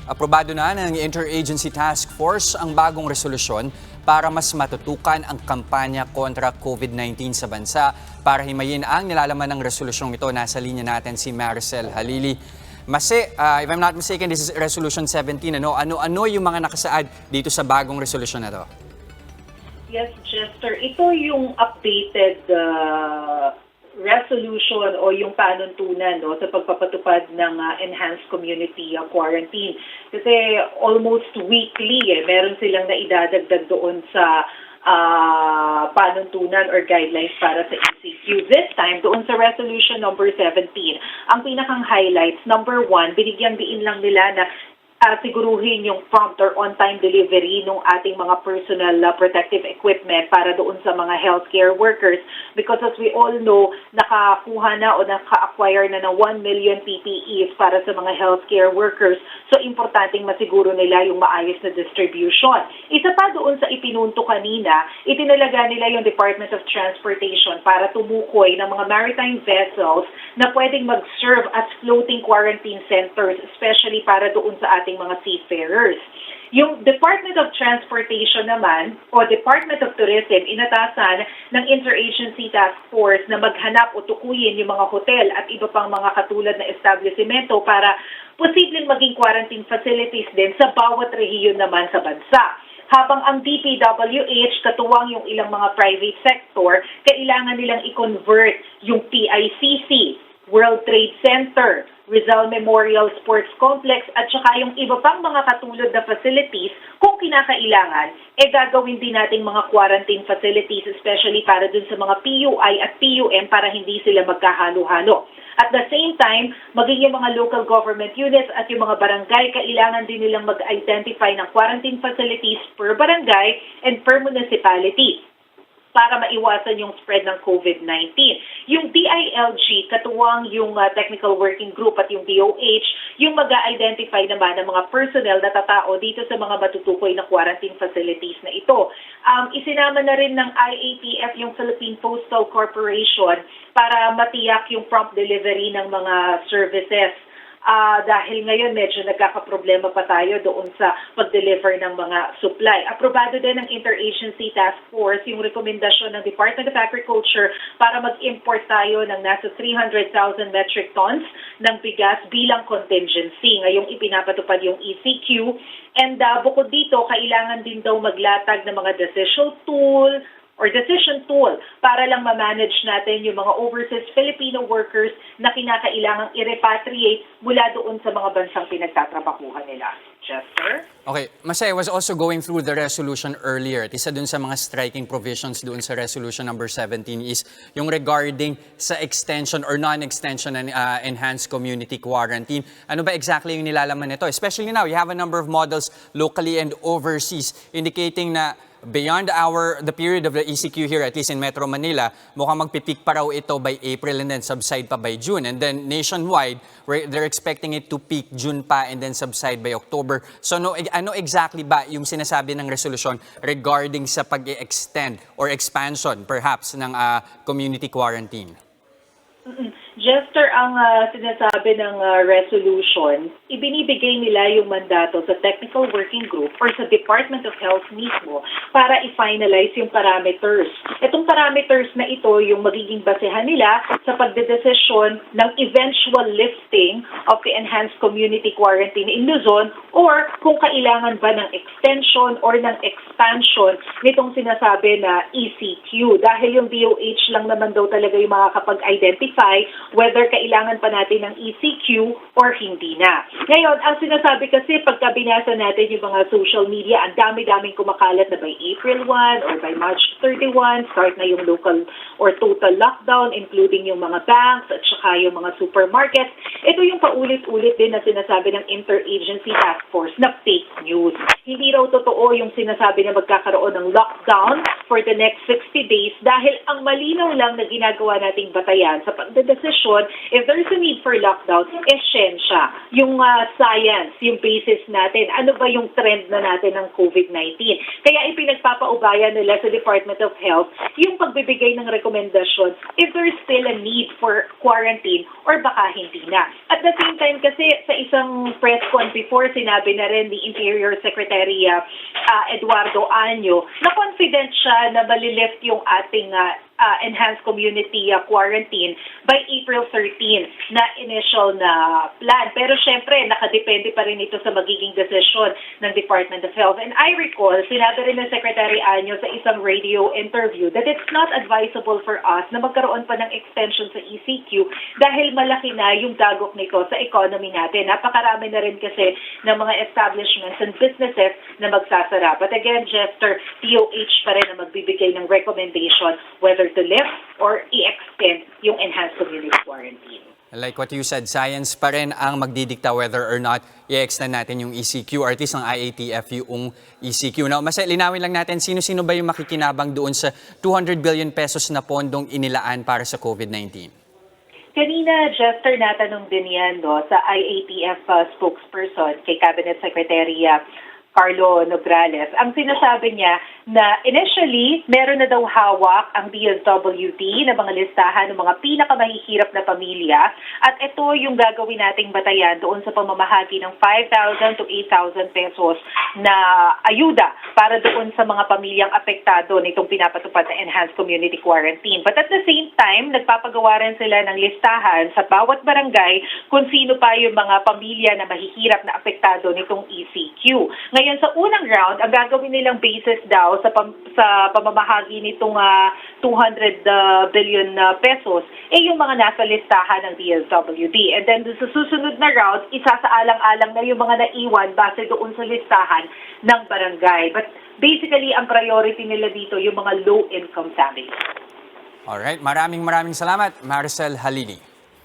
Aprobado na ng Interagency Task Force ang bagong resolusyon para mas matutukan ang kampanya kontra COVID-19 sa bansa. Para himayin ang nilalaman ng resolusyong ito, nasa linya natin si Maricel Halili. Mase, if I'm not mistaken, this is Resolution 17. Ano yung mga nakasaad dito sa bagong resolusyon na to? Yes, Chester. Ito yung updated resolution o yung panuntunan sa pagpapatupad ng enhanced community quarantine. Kasi almost weekly, meron silang naidadagdag doon sa panuntunan or guidelines para sa ECQ. This time, doon sa resolution number 17, ang pinakang highlights, number 1, binigyan diin lang nila na siguruhin yung prompt or on-time delivery ng ating mga personal protective equipment para doon sa mga healthcare workers because as we all know, nakakuha na o naka-acquire na ng 1 million PPEs para sa mga healthcare workers. So, importanteng masiguro nila yung maayos na distribution. Isa pa doon sa ipinunto kanina, itinalaga nila yung Department of Transportation para tumukoy ng mga maritime vessels na pwedeng mag-serve as floating quarantine centers, especially para doon sa ating mga seafarers. Yung Department of Transportation naman o Department of Tourism, inatasan ng Interagency Task Force na maghanap o tukuyin yung mga hotel at iba pang mga katulad na establishmento para posibleng maging quarantine facilities din sa bawat rehiyon naman sa bansa. Habang ang DPWH, katuwang yung ilang mga private sector, kailangan nilang i-convert yung PICC, World Trade Center, Rizal Memorial Sports Complex at saka yung iba pang mga katulad na facilities kung kinakailangan, gagawin din nating mga quarantine facilities especially para dun sa mga PUI at PUM para hindi sila magkahalo-halo. At the same time, maging yung mga local government units at yung mga barangay, kailangan din nilang mag-identify ng quarantine facilities per barangay and per municipality para maiwasan yung spread ng COVID-19. Yung DILG, katuwang yung Technical Working Group at yung DOH, yung mag-identify naman ng mga personnel na tatao dito sa mga matutukoy na quarantine facilities na ito. Isinama na rin ng IATF yung Philippine Postal Corporation para matiyak yung prompt delivery ng mga services. Dahil ngayon medyo nagkakaproblema pa tayo doon sa pag-deliver ng mga supply. Aprobado din ng Interagency Task Force yung rekomendasyon ng Department of Agriculture para mag-import tayo ng nasa 300,000 metric tons ng bigas bilang contingency. Ngayong ipinapatupad yung ECQ. And bukod dito, kailangan din daw maglatag ng mga decision tool para lang ma-manage natin yung mga overseas Filipino workers na kinakailangang i-repatriate mula doon sa mga bansang pinagtatrabahuhan nila. Chester? Okay, Masay, I was also going through the resolution earlier. Isa dun sa mga striking provisions doon sa resolution number 17 is yung regarding sa extension or non-extension ng enhanced community quarantine. Ano ba exactly yung nilalaman nito? Especially now, you have a number of models locally and overseas indicating na beyond the period of the ECQ here, at least in Metro Manila, mukhang magpipik pa raw ito by April and then subside pa by June. And then nationwide, they're expecting it to peak June pa and then subside by October. So ano exactly ba yung sinasabi ng resolusyon regarding sa pag-extend or expansion perhaps ng community quarantine? Jester, ang sinasabi ng resolution, ibinibigay nila yung mandato sa Technical Working Group or sa Department of Health mismo para i-finalize yung parameters. Itong parameters na ito yung magiging basehan nila sa pagdedesisyon ng eventual lifting of the enhanced community quarantine in Luzon or kung kailangan ba ng extension or ng expansion nitong sinasabi na ECQ. Dahil yung DOH lang naman daw talaga yung makakapag-identify whether kailangan pa natin ng ECQ or hindi na. Ngayon, ang sinasabi kasi pagka binasa natin yung mga social media, ang dami-daming kumakalat na by April 1 or by March 31, start na yung local or total lockdown, including yung mga banks at saka yung mga supermarkets. Ito yung paulit-ulit din na sinasabi ng Interagency Task Force na fake news. Hindi raw totoo yung sinasabi na magkakaroon ng lockdown for the next 60 days dahil ang malinaw lang na ginagawa nating batayan sa pagdedesisyon if there's a need for lockdown, siyensya, yung science, yung basis natin, ano ba yung trend na natin ng COVID-19. Kaya ipinagpapaubaya nila sa Department of Health yung pagbibigay ng rekomendasyon if there's still a need for quarantine or baka hindi na. At the same time kasi sa isang press con before, sinabi na rin ni Interior Secretary Eduardo Año na confident siya na malilift yung ating enhanced community quarantine by April 13 na initial na plan. Pero syempre, nakadepende pa rin ito sa magiging desisyon ng Department of Health. And I recall, sinabi rin ng Secretary Año sa isang radio interview that it's not advisable for us na magkaroon pa ng extension sa ECQ dahil malaki na yung dagok nito sa economy natin. Napakarami na rin kasi ng mga establishments and businesses na magsasara. But again, Jester, DOH pa rin na magbibigay ng recommendation whether to lift or i-extend yung enhanced community quarantine. Like what you said, science pa rin ang magdidikta whether or not i-extend natin yung ECQ, or at least ng IATF yung ECQ. Now, mas linawin lang natin, sino-sino ba yung makikinabang doon sa 200 billion pesos na pondong inilaan para sa COVID-19? Kanina, Jester, natanong din yan sa IATF spokesperson kay Cabinet Secretary Carlo Nograles. Ang sinasabi niya na initially, meron na daw hawak ang DSWD na mga listahan ng mga pinakamahihirap na pamilya at ito yung gagawin nating batayan doon sa pamamahagi ng 5,000 to 8,000 pesos na ayuda para doon sa mga pamilyang apektado nitong pinapatupad na enhanced community quarantine. But at the same time, nagpapagawa rin sila ng listahan sa bawat barangay kung sino pa yung mga pamilya na mahihirap na apektado nitong ECQ. Ngayon, sa unang round, ang gagawin nilang basis daw sa pamamahagi nitong 200 billion pesos yung mga nasa listahan ng DSWD. And then sa susunod na round, isasaalang-alang na yung mga naiwan base doon sa listahan ng barangay. But basically, ang priority nila dito yung mga low-income families. Alright, maraming salamat, Maricel Halili.